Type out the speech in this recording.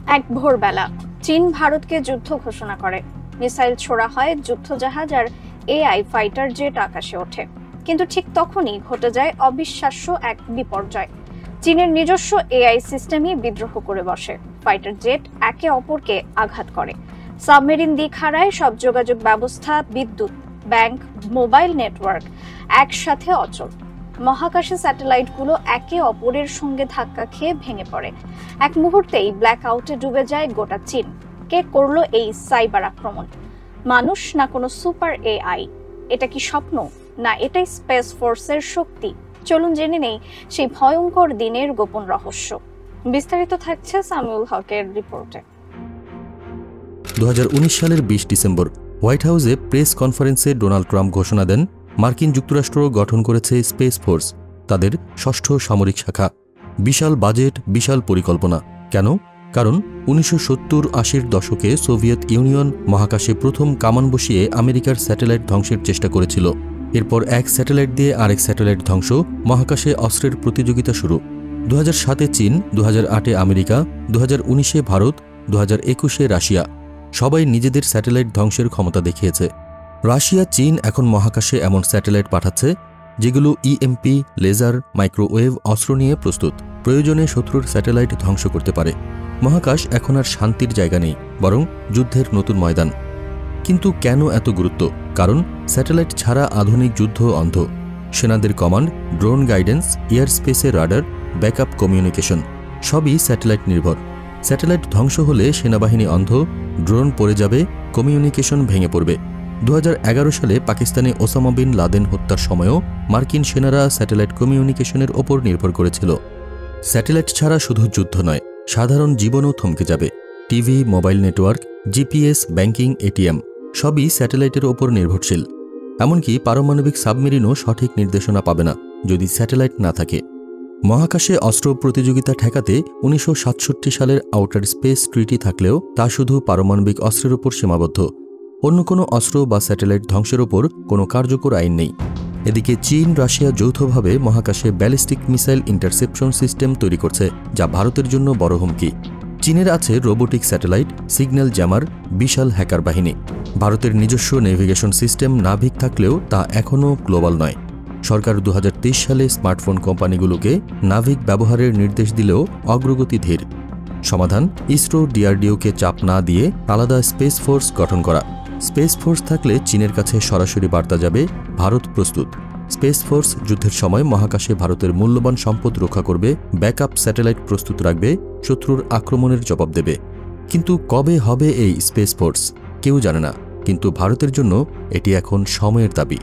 এক ভোরবেলা চীন ভারতকে যুদ্ধ ঘোষণা করে। মিসাইল ছোড়া হয়, যুদ্ধজাহাজ আর এআই ফাইটার জেট আকাশে ওঠে। কিন্তু ঠিক তখনই ঘটে যায় অবিশ্বাস্য এক বিপর্যয়। চীনের নিজস্ব এআই সিস্টেমই বিদ্রোহ করে বসে। ফাইটার জেট একে অপরকে আঘাত করে, সাবমেরিন দিক হারায়, সব যোগাযোগ ব্যবস্থা, বিদ্যুৎ, ব্যাংক, মোবাইল নেটওয়ার্ক একসাথে অচল। মহাকাশে স্যাটেলাইটগুলো একে অপরের সঙ্গে ধাক্কা খেয়ে ভেঙে পড়ে। এক মুহূর্তেই ব্ল্যাক আউটে ডুবে যায় গোটা চীন। কে করলো এই সাইবার আক্রমণ? মানুষ না কোনো সুপার এআই? এটা কি স্বপ্ন, না এটাই স্পেস ফোর্সের শক্তি? চলুন জেনে নেই সেই ভয়ঙ্কর দিনের গোপন রহস্য। বিস্তারিত থাকছে সামিউল হকের রিপোর্টে। 2019 সালের 20 ডিসেম্বর হোয়াইট হাউসে প্রেস কনফারেন্সে ডোনাল্ড ট্রাম্প ঘোষণা দেন মার্কিন যুক্তরাষ্ট্র গঠন করেছে স্পেস ফোর্স, তাদের ষষ্ঠ সামরিক শাখা। বিশাল বাজেট, বিশাল পরিকল্পনা। কেন? কারণ 1970-80 দশকে সোভিয়েত ইউনিয়ন মহাকাশে প্রথম কামান বসিয়ে আমেরিকার স্যাটেলাইট ধ্বংসের চেষ্টা করেছিল। এরপর এক স্যাটেলাইট দিয়ে আরেক স্যাটেলাইট ধ্বংস, মহাকাশে অস্ত্রের প্রতিযোগিতা শুরু। 2007-এ চীন, 2008-এ আমেরিকা, 2019-এ ভারত, 2021-এ রাশিয়া। সবাই নিজেদের স্যাটেলাইট ধ্বংসের ক্ষমতা দেখিয়েছে। রাশিয়া, চীন এখন মহাকাশে এমন স্যাটেলাইট পাঠাচ্ছে যেগুলো ইএমপি, লেজার, মাইক্রোওয়েভ অস্ত্র নিয়ে প্রস্তুত, প্রয়োজনে শত্রুর স্যাটেলাইট ধ্বংস করতে পারে। মহাকাশ এখন আর শান্তির জায়গা নেই, বরং যুদ্ধের নতুন ময়দান। কিন্তু কেন এত গুরুত্ব? কারণ স্যাটেলাইট ছাড়া আধুনিক যুদ্ধ অন্ধ। সেনাদের কমান্ড, ড্রোন গাইডেন্স, এয়ার স্পেসে রাডার, ব্যাকআপ কমিউনিকেশন সবই স্যাটেলাইট নির্ভর। স্যাটেলাইট ধ্বংস হলে সেনাবাহিনী অন্ধ, ড্রোন পড়ে যাবে, কমিউনিকেশন ভেঙে পড়বে। 2011 সালে পাকিস্তানে ওসামা বিন লাদেন হত্যার সময়ও মার্কিন সেনারা স্যাটেলাইট কমিউনিকেশনের ওপর নির্ভর করেছিল। স্যাটেলাইট ছাড়া শুধু যুদ্ধ নয়, সাধারণ জীবনও থমকে যাবে। TV, mobile network, GPS, banking, ATM সবই স্যাটেলাইটের ওপর নির্ভরশীল। এমনকি পারমাণবিক সাবমেরিনও সঠিক নির্দেশনা পাবে না যদি স্যাটেলাইট না থাকে। মহাকাশে অস্ত্র প্রতিযোগিতা ঠেকাতে 1967 সালের আউটার স্পেস ট্রিটি থাকলেও তা শুধু পারমাণবিক অস্ত্রের ওপর সীমাবদ্ধ। অন্য কোনো অস্ত্র বা স্যাটেলাইট ধ্বংসের ওপর কোনো কার্যকর আইন নেই। এদিকে চীন, রাশিয়া যৌথভাবে মহাকাশে ব্যালিস্টিক মিসাইল ইন্টারসেপশন সিস্টেম তৈরি করছে, যা ভারতের জন্য বড় হুমকি। চীনের আছে রোবোটিক স্যাটেলাইট, সিগন্যাল জ্যামার, বিশাল হ্যাকার বাহিনী। ভারতের নিজস্ব নেভিগেশন সিস্টেম নাভিক থাকলেও তা এখনও গ্লোবাল নয়। সরকার 2023 সালে স্মার্টফোন কোম্পানিগুলোকে নাভিক ব্যবহারের নির্দেশ দিলেও অগ্রগতি ধীর। সমাধান ইসরো, ডিআরডিওকে চাপ না দিয়ে আলাদা স্পেস ফোর্স গঠন করা। স্পেস ফোর্স থাকলে চীনের কাছে সরাসরি বার্তা যাবে, ভারত প্রস্তুত। স্পেস ফোর্স যুদ্ধের সময় মহাকাশে ভারতের মূল্যবান সম্পদ রক্ষা করবে, ব্যাকআপ স্যাটেলাইট প্রস্তুত রাখবে, শত্রুর আক্রমণের জবাব দেবে। কিন্তু কবে হবে এই স্পেস ফোর্স? কেউ জানে না, কিন্তু ভারতের জন্য এটি এখন সময়ের দাবি।